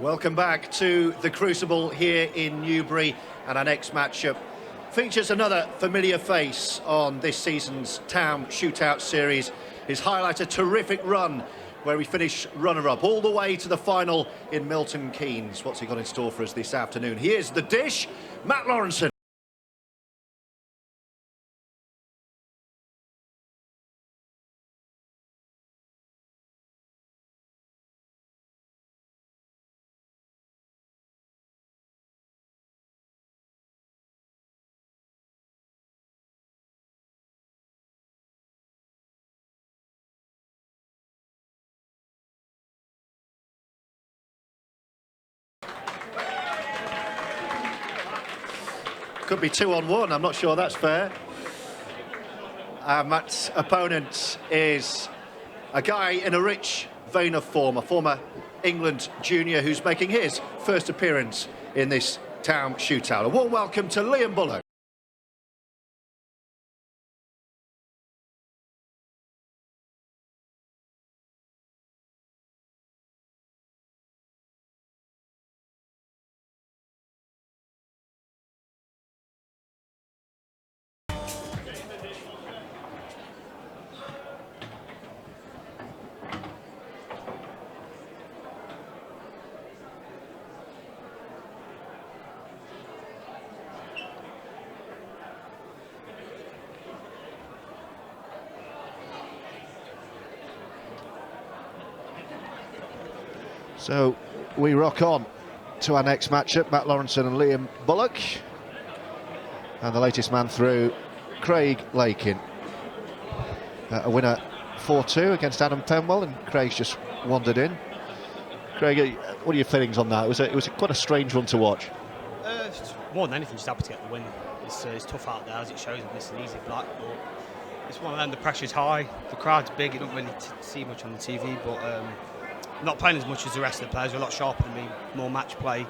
Welcome back to the Crucible here in Newbury, and our next matchup features another familiar face on this season's Taom Shootout series. His highlight, a terrific run where he finished runner-up all the way to the final in Milton Keynes. What's he got in store for us this afternoon? Here's the dish, Matt Lawrenson. Could be 2-on-1, I'm not sure that's fair. Matt's opponent is a guy in a rich vein of form, a former England junior who's making his first appearance in this Taom Shootout. A warm welcome to Liam Bullock. So we rock on to our next matchup, Matt Lawrenson and Liam Bullock. And the latest man through, Craig Lakin. A winner 4-2 against Adam Penwell, and Craig's just wandered in. Craig, what are your feelings on that? It was quite a strange one to watch. More than anything, just happy to get the win. It's tough out there, as it shows in this easy black, but it's one of them, the pressure's high, the crowd's big, you don't really see much on the TV, but not playing as much as the rest of the players. Are a lot sharper than me, more match play.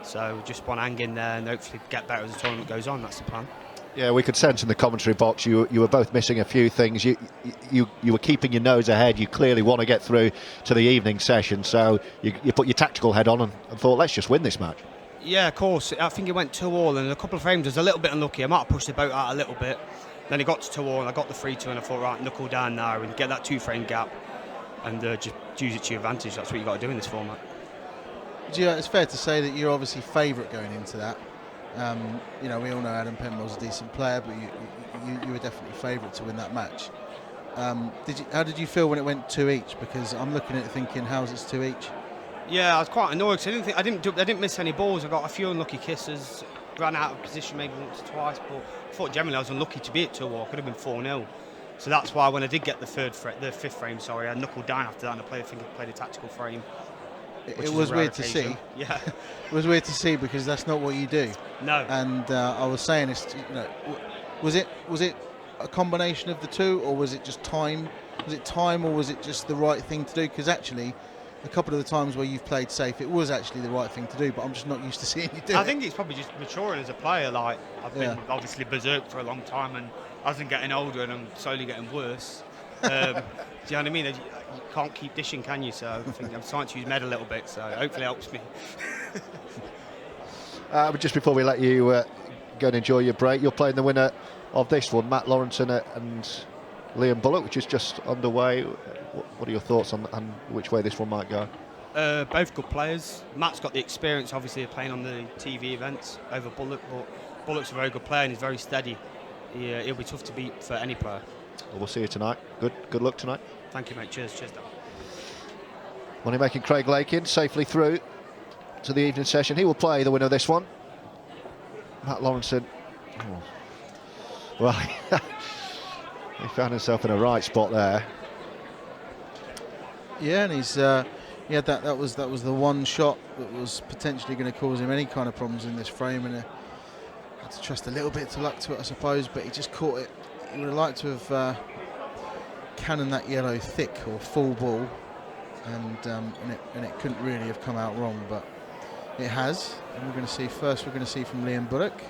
So just want to hang in there and hopefully get better as the tournament goes on. That's the plan. Yeah, we could sense in the commentary box you were both missing a few things. You were keeping your nose ahead. You clearly want to get through to the evening session. So you put your tactical head on and thought, let's just win this match. Yeah, of course. I think it went 2-2, and a couple of frames I was a little bit unlucky. I might have pushed the boat out a little bit. Then it got to 2-2, and I got the 3-2, and I thought, right, knuckle down now and get that 2-frame gap. And just use it to your advantage. That's what you've got to do in this format. Yeah, it's fair to say that you're obviously favourite going into that. You know, we all know Adam Penwell's a decent player, but you were definitely favourite to win that match. How did you feel when it went 2 each? Because I'm looking at it thinking, how's it 2 each? Yeah, I was quite annoyed because I didn't miss any balls. I got a few unlucky kisses, ran out of position maybe once or twice, but I thought generally I was unlucky to be at 2-2. Could have been 4-0. So that's why when I did get the fifth frame, I knuckled down after that and I played a tactical frame. It was weird to see. Yeah, it was weird to see because that's not what you do. No. And I was saying, was it a combination of the two, or was it just time? Was it time, or was it just the right thing to do? Because actually, a couple of the times where you've played safe, it was actually the right thing to do. But I'm just not used to seeing you do it. I think it's probably just maturing as a player. Like I've been obviously berserk for a long time, and as I'm getting older and I'm slowly getting worse. Do you know what I mean? You can't keep dishing, can you? So I think I'm starting to use med a little bit, so hopefully it helps me. But just before we let you go and enjoy your break, you're playing the winner of this one, Matt Lawrenson and Liam Bullock, which is just underway. What are your thoughts on which way this one might go? Both good players. Matt's got the experience, obviously, of playing on the TV events over Bullock, but Bullock's a very good player and he's very steady. He'll be tough to beat for any player. Well, we'll see you tonight. Good luck tonight. Thank you, mate. Cheers, Dan. Money making Craig Lakin safely through to the evening session. He will play the winner of this one. Matt Lawrenson. Oh. Well, he found himself in a right spot there. Yeah, and he's that was the one shot that was potentially going to cause him any kind of problems in this frame, and had to trust a little bit to luck to it, I suppose. But he just caught it. He would have liked to have cannoned that yellow thick or full ball, and it couldn't really have come out wrong, but it has. And we're going to see from Liam Bullock.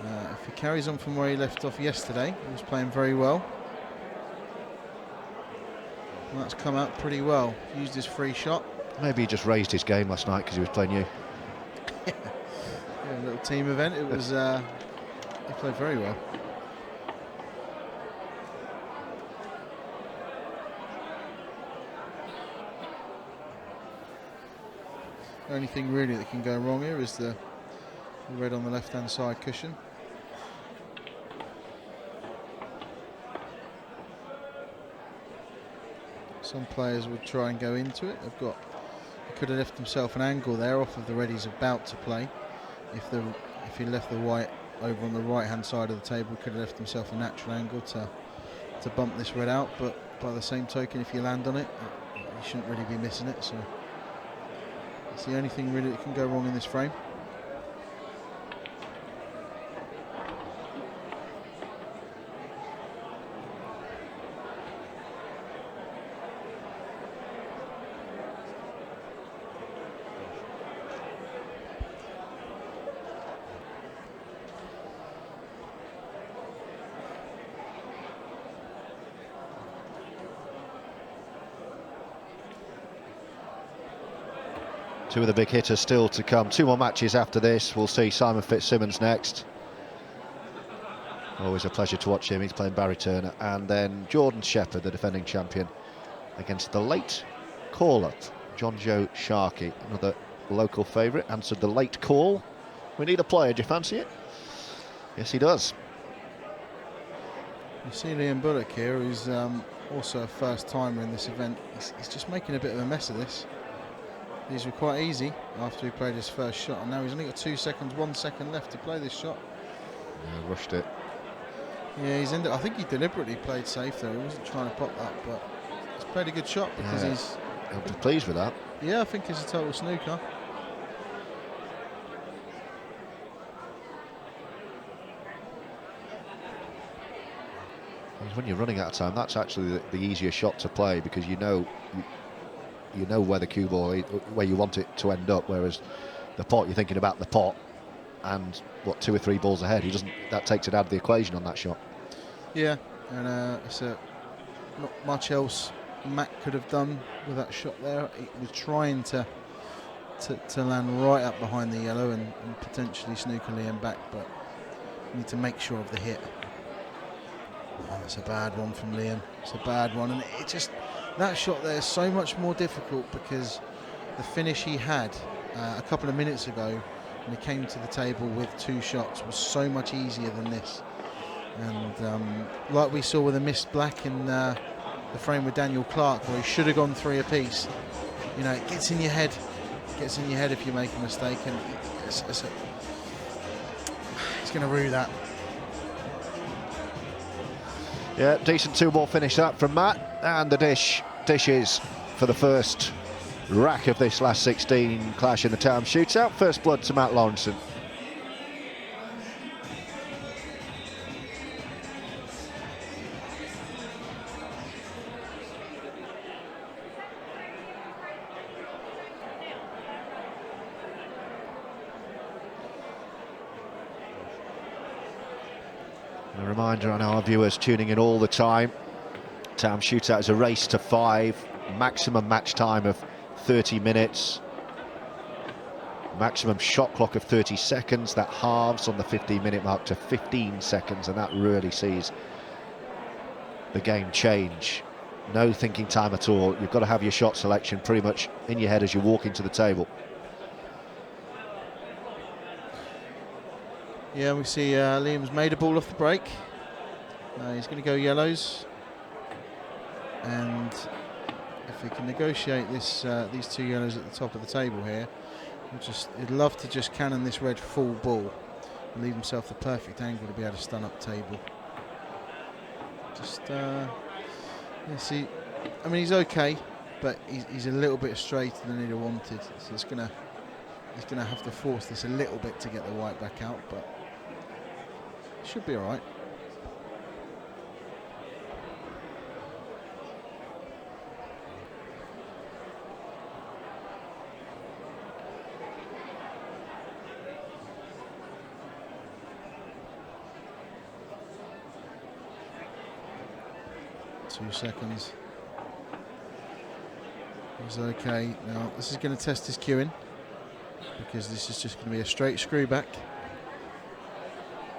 If he carries on from where he left off yesterday, he was playing very well. And that's come out pretty well. Used his free shot, Maybe he just raised his game last night because he was playing you. Yeah, a little team event. It was. He played very well. The only thing really that can go wrong here is the red on the left-hand side cushion. Some players would try and go into it. He could have left himself an angle there off of the red he's about to play. If he left the white over on the right-hand side of the table, he could have left himself a natural angle to bump this red out. But by the same token, if you land on it, you shouldn't really be missing it. So it's the only thing really that can go wrong in this frame. Two of the big hitters still to come. Two more matches after this. We'll see Simon Fitzsimmons next. Always a pleasure to watch him. He's playing Barry Turner. And then Jordan Shepherd, the defending champion, against the late caller, John Joe Sharkey, another local favourite. Answered the late call. We need a player. Do you fancy it? Yes, he does. You see Liam Bullock here, who's also a first-timer in this event. He's just making a bit of a mess of this. These were quite easy after he played his first shot, and now he's only got 2 seconds, 1 second left to play this shot. Yeah, rushed it. Yeah, I think he deliberately played safe there. He wasn't trying to pop that, but he's played a good shot because He'll be pleased with that. Yeah, I think it's a total snooker. When you're running out of time, that's actually the easier shot to play, because you know where the cue ball, where you want it to end up, whereas the pot, you're thinking about the pot and what, 2 or 3 balls ahead. That takes it out of the equation on that shot. Yeah, and it's not much else Matt could have done with that shot there. He was trying to land right up behind the yellow and potentially snooker Liam back, but you need to make sure of the hit. Oh, it's a bad one from Liam. It's a bad one, and it just, that shot there is so much more difficult because the finish he had a couple of minutes ago when he came to the table with 2 shots was so much easier than this. And like we saw with a missed black in the frame with Daniel Clark, where he should have gone 3 apiece. You know, it gets in your head. It gets in your head if you make a mistake, and it's going to rue that. Yeah, decent 2-ball finish that from Matt, and the dishes for the first rack of this last 16 clash in the Taom Shootout. First blood to Matt Lawrenson. A reminder on our viewers tuning in all the time, Taom Shootout is a race to 5, maximum match time of 30 minutes, maximum shot clock of 30 seconds. That halves on the 15-minute mark to 15 seconds, and that really sees the game change. No thinking time at all. You've got to have your shot selection pretty much in your head as you walk into the table. Yeah, we see Liam's made a ball off the break. He's going to go yellows, and if he can negotiate this, these 2 yellows at the top of the table here, he'd love to just cannon this red full ball and leave himself the perfect angle to be able to stun up table. Just you see, I mean, he's okay, but he's a little bit straighter than he'd have wanted, so he's gonna have to force this a little bit to get the white back out, but should be all right. Two seconds. He's okay. Now this is going to test his cueing, because this is just going to be a straight screw back.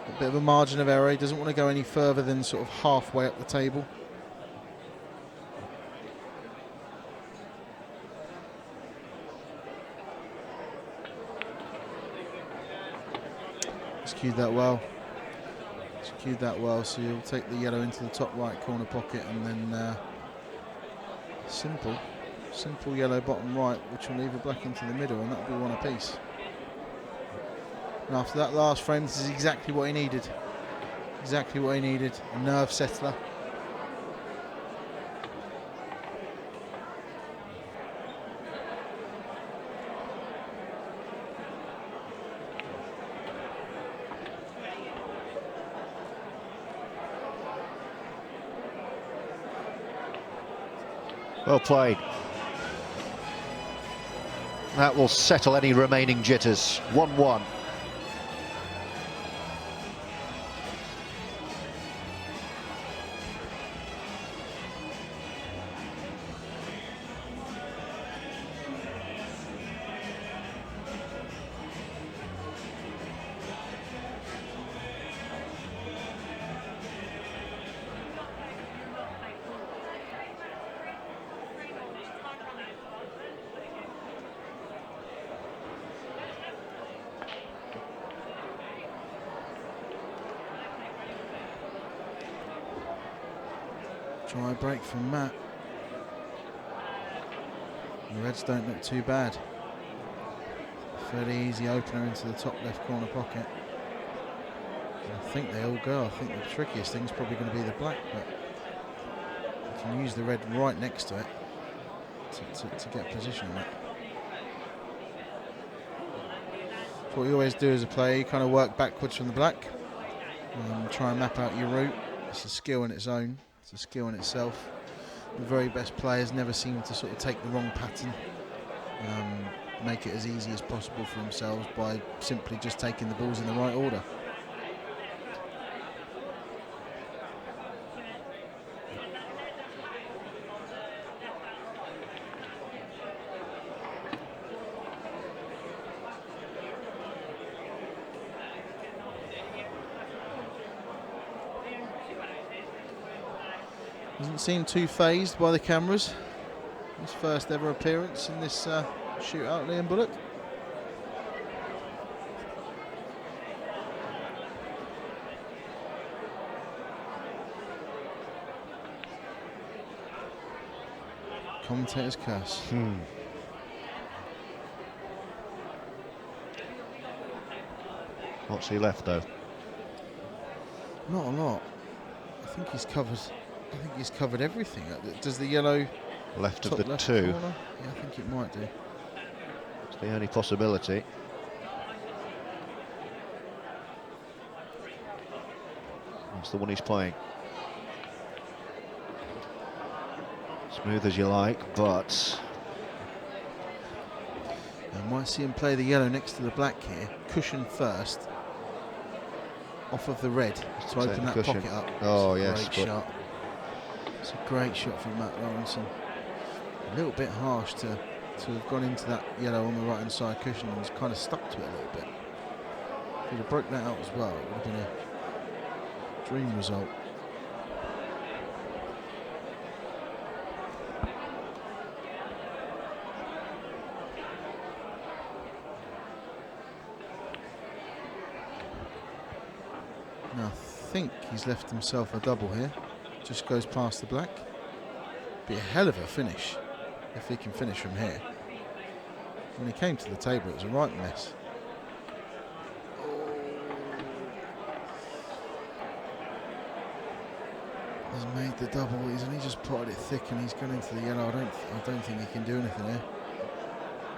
A bit of a margin of error. He doesn't want to go any further than sort of halfway up the table. He's cued that well. He's cued that well, so you'll take the yellow into the top right corner pocket, and then simple yellow bottom right, which will leave a black into the middle, and that'll be one apiece. And after that last frame, this is exactly what he needed. Exactly what he needed. A nerve settler. Well played. That will settle any remaining jitters. 1-1. Dry break from Matt. The Reds don't look too bad. Fairly easy opener into the top left corner pocket. I think they all go. I think the trickiest thing is probably going to be the black, but you can use the red right next to it to get position on it. That's what you always do as a player. You kind of work backwards from the black and try and map out your route. It's a skill in its own. It's a skill in itself. The very best players never seem to sort of take the wrong pattern, make it as easy as possible for themselves by simply just taking the balls in the right order. Doesn't seem too phased by the cameras. His first ever appearance in this shootout, Liam Bullock. Commentator's curse. What's he left though? Not a lot. I think he's covered everything. Does the yellow Left of top the left two. corner? Yeah, I think it might do. It's the only possibility. That's the one he's playing. Smooth as you like, but I might see him play the yellow next to the black here. Cushion first. Off of the red to open that cushion. pocket up. Oh, It's a yes, great shot. It's a great shot from Matt Lawrenson. A little bit harsh to have gone into that yellow on the right hand side cushion and was kind of stuck to it a little bit. If he'd have broke that out as well, it would have been a dream result. Now I think he's left himself a double here. Just goes past the black. Be a hell of a finish if he can finish from here. When he came to the table, it was a right mess. He's made the double. He's only just plotted it thick, and he's gone into the yellow. I don't think he can do anything here.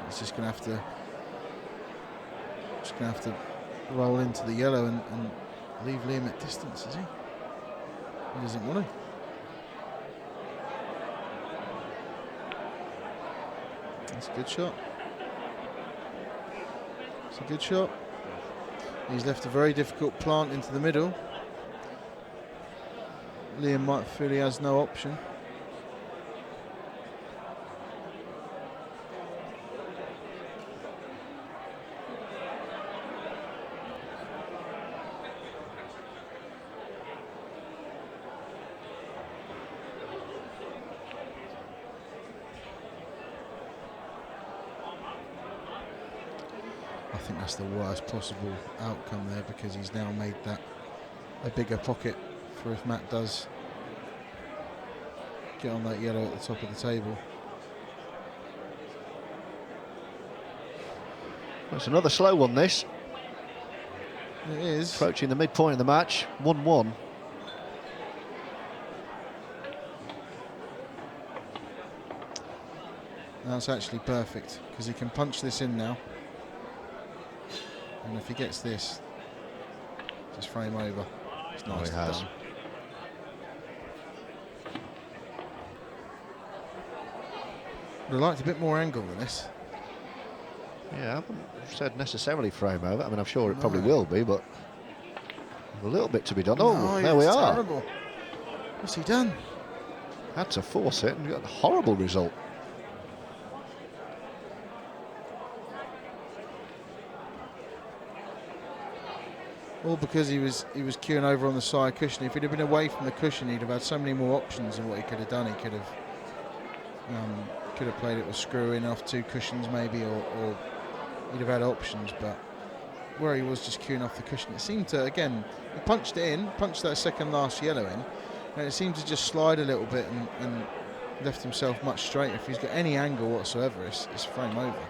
He's just going to have to roll into the yellow and leave Liam at distance, is he? He doesn't want to. That's a good shot. It's a good shot. He's left a very difficult plant into the middle. Liam might feel he has no option. think that's the worst possible outcome there, because he's now made that a bigger pocket for if Matt does get on that yellow at the top of the table. That's another slow one, this. It is. Approaching the midpoint of the match, 1-1. That's actually perfect, because he can punch this in now. And if he gets this, just frame over. It's nice. He has. Done. Would have liked a bit more angle than this. Yeah, I haven't said necessarily frame over. I mean, I'm sure it probably will be, but a little bit to be done. Oh, there we are. Terrible. What's he done? Had to force it and got a horrible result. All because he was queuing over on the side cushion. If he'd have been away from the cushion, he'd have had so many more options than what he could have done. He could have played it with screwing off 2 cushions maybe, or he'd have had options. But where he was just queuing off the cushion, it seemed to, again, he punched it in, punched that second last yellow in, and it seemed to just slide a little bit and left himself much straighter. If he's got any angle whatsoever, it's frame over.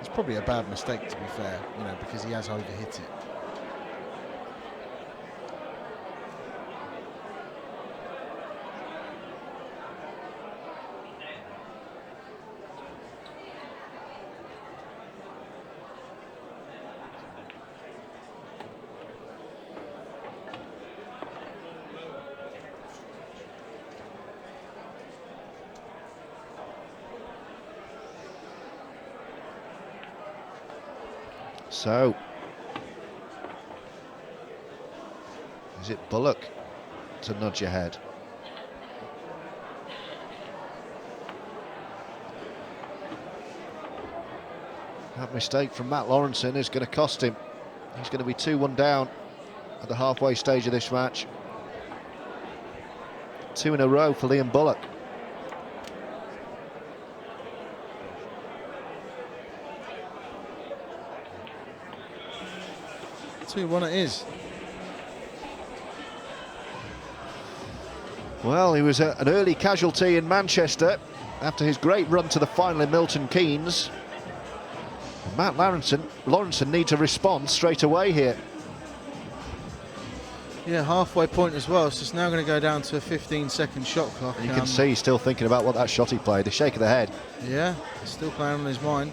It's probably a bad mistake, to be fair, you know, because he has overhit it. So, is it Bullock to nudge ahead? That mistake from Matt Lawrenson is going to cost him. He's going to be 2-1 down at the halfway stage of this match. 2 in a row for Liam Bullock. 2-1 it is. Well, he was an early casualty in Manchester after his great run to the final in Milton Keynes. And Matt Lawrenson needs a response straight away here. Yeah, halfway point as well, so it's now going to go down to a 15-second shot clock. You can see he's still thinking about what that shot he played, the shake of the head. Yeah, still playing on his mind.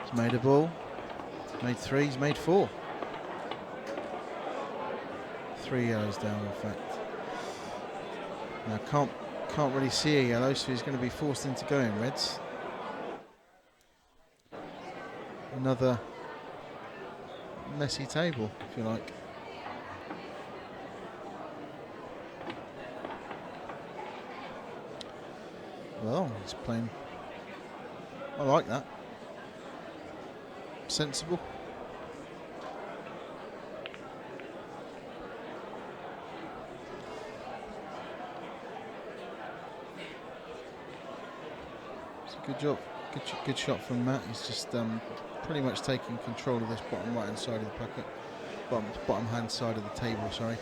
He's made a ball, made 3, he's made 4. 3 yellows down, in fact. Now can't really see a yellow, so he's going to be forced into going reds. Another messy table, if you like. Well, he's playing. I like that. Sensible. Good job, good shot from Matt. He's just pretty much taking control of this bottom right hand side of the pocket, bottom hand side of the table, sorry.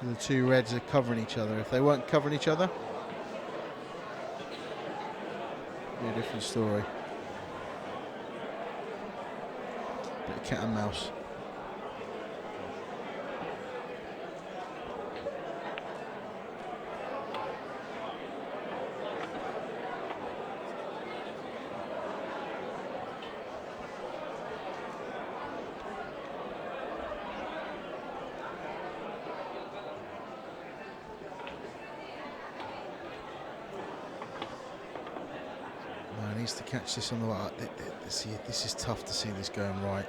And the 2 reds are covering each other. If they weren't covering each other, it'd be a different story. Bit of cat and mouse. Needs to catch this on the right. See, this is tough to see this going right.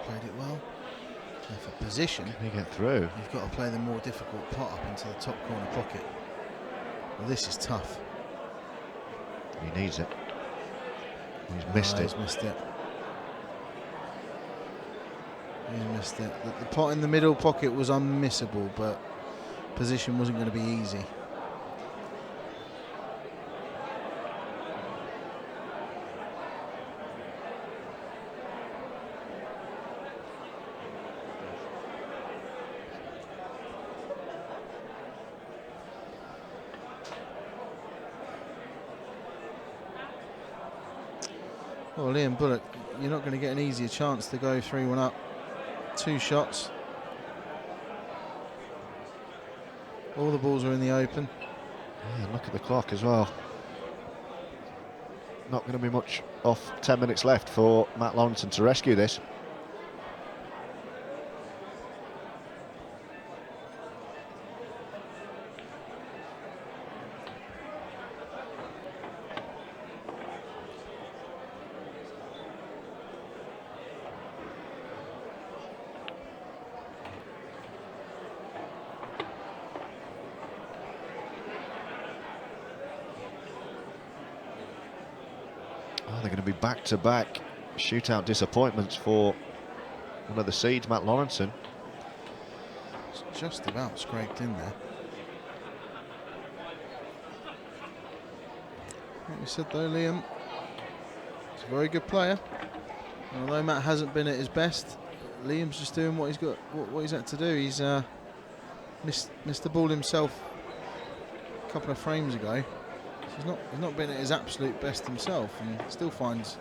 Played it well. Now for position, Can he get through? you've got to play the more difficult pot up into the top corner pocket. Well, this is tough. He needs it. He's missed it. He's missed it. He's missed it. The pot in the middle pocket was unmissable, but position wasn't going to be easy. Well, Liam Bullock, you're not going to get an easier chance to go 3-1 up. 2 shots. All the balls are in the open. Yeah, look at the clock as well. Not going to be much off 10 minutes left for Matt Lawrenson to rescue this. They're going to be back-to-back shootout disappointments for one of the seeds, Matt Lawrenson. It's just about scraped in there. Like we said though, Liam, he's a very good player. And although Matt hasn't been at his best, Liam's just doing what he's got, what he's had to do. He's missed the ball himself a couple of frames ago. He's not been at his absolute best himself, and still finds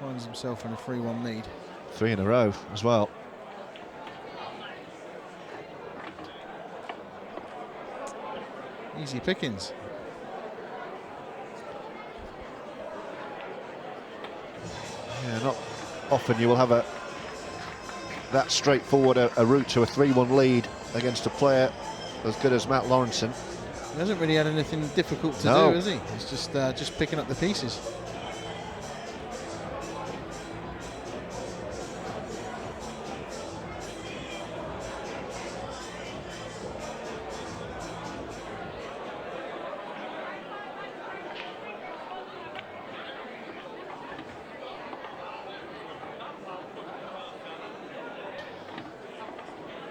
himself in a 3-1 lead. 3 in a row as well. Easy pickings. Yeah, not often you will have that straightforward a route to a 3-1 lead against a player as good as Matt Lawrenson. He hasn't really had anything difficult to do, has he? He's just picking up the pieces.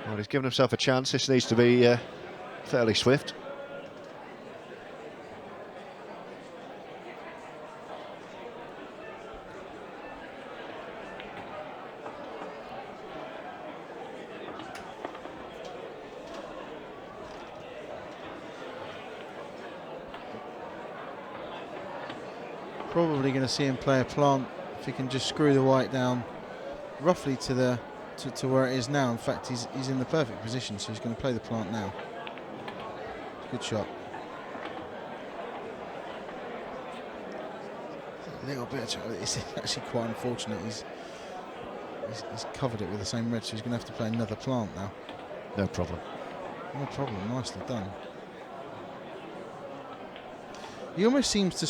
Well, he's given himself a chance. This needs to be fairly swift. Probably going to see him play a plant if he can just screw the white down roughly to where it is now. In fact, he's in the perfect position, so he's going to play the plant now. Good shot. A little bit. It's actually quite unfortunate. He's covered it with the same red, so he's going to have to play another plant now. No problem. No problem. Nicely done. He almost seems to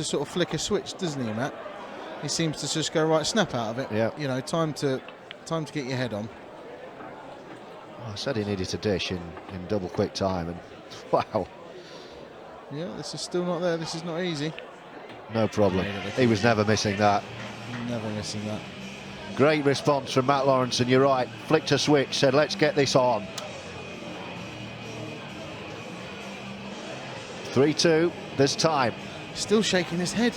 sort of flick a switch, doesn't he, Matt? He seems to just go, right, snap out of it. Yeah. You know, time to get your head on. Well, I said he needed to dish in double quick time, and wow. Yeah, this is still not there. This is not easy. No problem. He was never missing that. Never missing that. Great response from Matt Lawrenson. You're right. Flicked a switch, said, let's get this on. 3-2. There's time. Still shaking his head.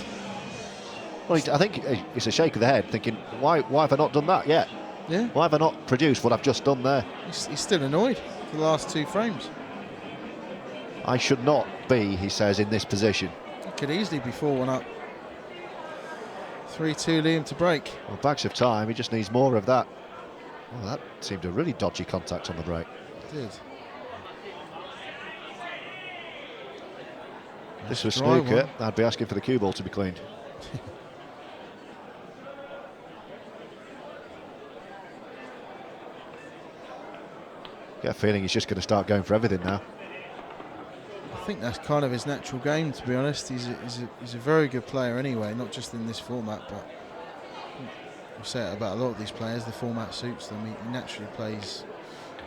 Well, I think it's a shake of the head, thinking, why have I not done that yet? Yeah. Why have I not produced what I've just done there? He's still annoyed for the last 2 frames. I should not be, he says, in this position. It could easily be 4-1 up. 3-2, Liam to break. Well, bags of time, he just needs more of that. Well, that seemed a really dodgy contact on the break. It did. This was Dry snooker. one. I'd be asking for the cue ball to be cleaned. Get a feeling he's just going to start going for everything now. I think that's kind of his natural game, to be honest. He's a very good player anyway, not just in this format, but we say it about a lot of these players, the format suits them. He naturally plays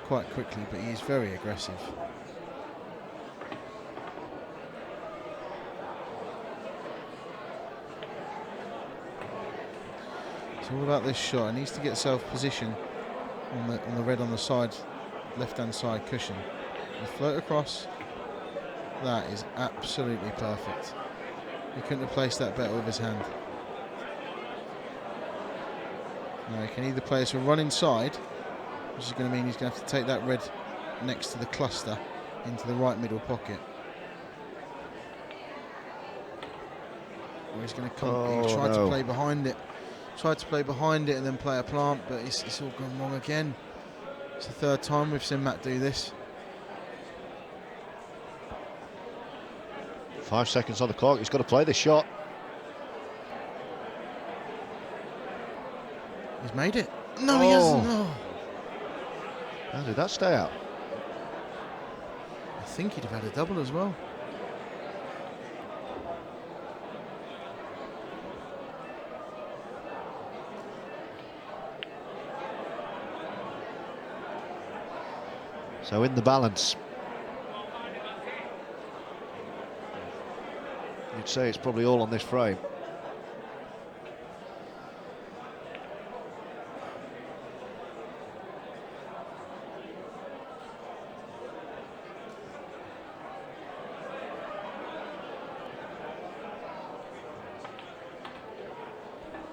quite quickly, but he is very aggressive. It's all about this shot. He needs to get self-position on the red on the side, left-hand side cushion. You float across. That is absolutely perfect. He couldn't have placed that better with his hand. Now he can either play us a run inside, which is going to mean he's going to have to take that red next to the cluster into the right middle pocket. Or he's going to come. He tried to play behind it. Tried to play behind it and then play a plant, but it's all gone wrong again. It's the third time we've seen Matt do this. 5 seconds on the clock. He's got to play this shot. He's made it. No, he hasn't. No. How did that stay out? I think he'd have had a double as well. So in the balance, you'd say it's probably all on this frame.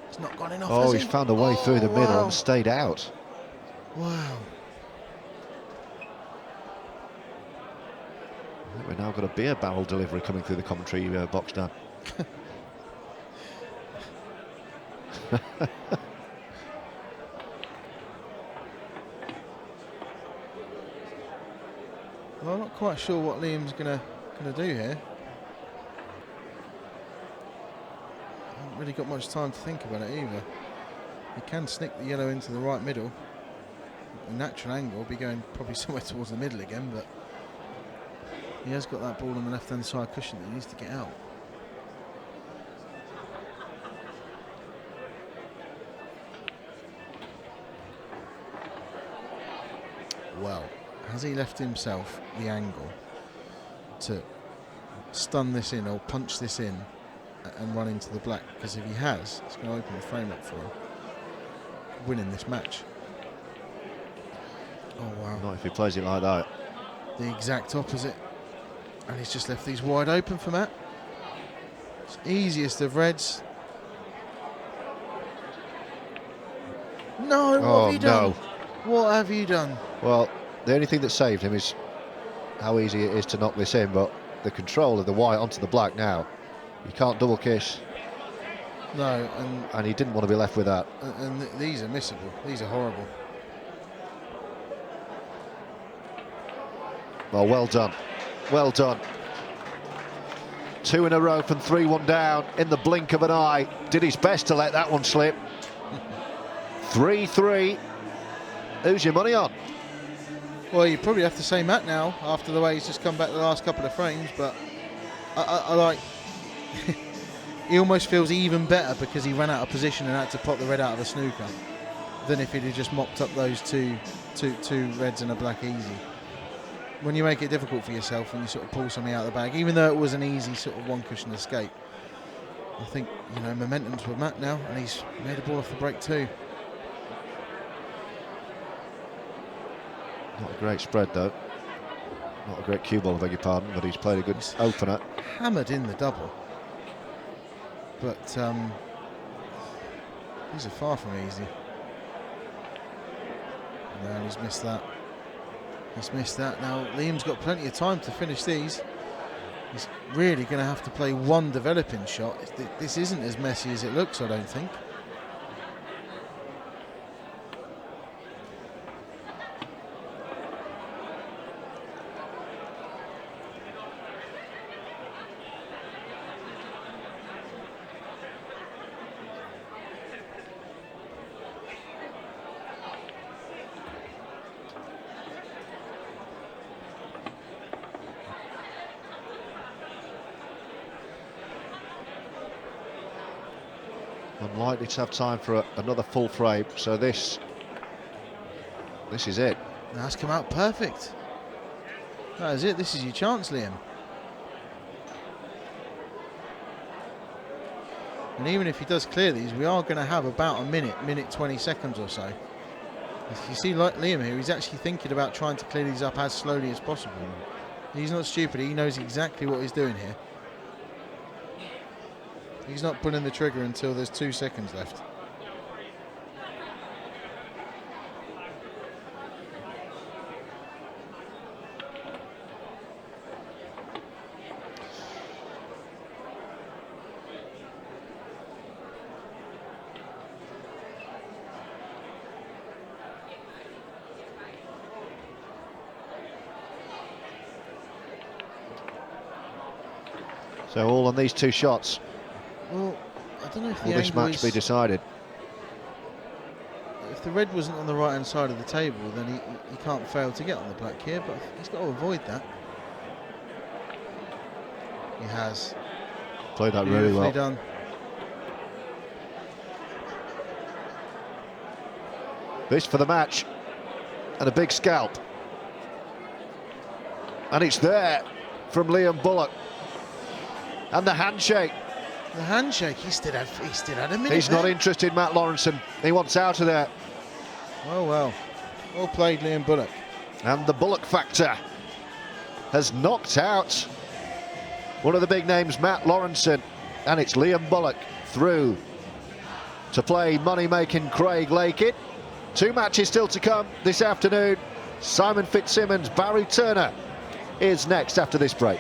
It's not gone enough. Oh, he's found a way through the middle and stayed out. Wow. We've now got a beer barrel delivery coming through the commentary box, Dan. Well, I'm not quite sure what Liam's gonna do here. I haven't really got much time to think about it either. He can snick the yellow into the right middle. A natural angle will be going probably somewhere towards the middle again, but he has got that ball on the left-hand side cushion that he needs to get out. Well, has he left himself the angle to stun this in or punch this in and run into the black? Because if he has, it's going to open the frame up for him, winning this match. Oh wow. Not if he plays it like that. The exact opposite. And he's just left these wide open for Matt. It's easiest of reds. No, what have you done? No. What have you done? Well, the only thing that saved him is how easy it is to knock this in, but the control of the white onto the black now. You can't double kiss. No, and he didn't want to be left with that. And these are missable. These are horrible. Well, well done. Well done. 2 in a row from 3-1 down in the blink of an eye. Did his best to let that one slip. 3-3. Who's your money on? Well, you probably have to say Matt now after the way he's just come back the last couple of frames, but I like he almost feels even better because he ran out of position and had to pop the red out of a snooker than if he'd have just mopped up those two reds and a black easy. When you make it difficult for yourself and you sort of pull something out of the bag, even though it was an easy sort of one cushion escape, I think, you know, momentum's with Matt now, and he's made a ball off the break too. Not a great spread though. Not a great cue ball, I beg your pardon, but he's played a good opener. Hammered in the double, but these are far from easy. No, he's missed that. He's missed that. Now Liam's got plenty of time to finish these. He's really going to have to play one developing shot. This isn't as messy as it looks, I don't think. Unlikely to have time for another full frame, so this is it. That's come out perfect. That is it. This is your chance, Liam. And even if he does clear these, we are going to have about a minute 20 seconds or so. If you see like Liam here, he's actually thinking about trying to clear these up as slowly as possible. He's not stupid, he knows exactly what he's doing here. He's not pulling the trigger until there's 2 seconds left. So all on these 2 shots. Well, I don't know if the Will this angle match is, be decided? if the red wasn't on the right hand side of the table, then he can't fail to get on the black here, but he's got to avoid that. He has. Played that really well. Done. This for the match, and a big scalp. And it's there from Liam Bullock. And the handshake. The handshake, he still had a minute. He's not interested, Matt Lawrenson. He wants out of there. Oh well. Well played, Liam Bullock. And the Bullock factor has knocked out one of the big names, Matt Lawrenson. And it's Liam Bullock through to play money-making Craig Lakin. 2 matches still to come this afternoon. Simon Fitzsimmons, Barry Turner is next after this break.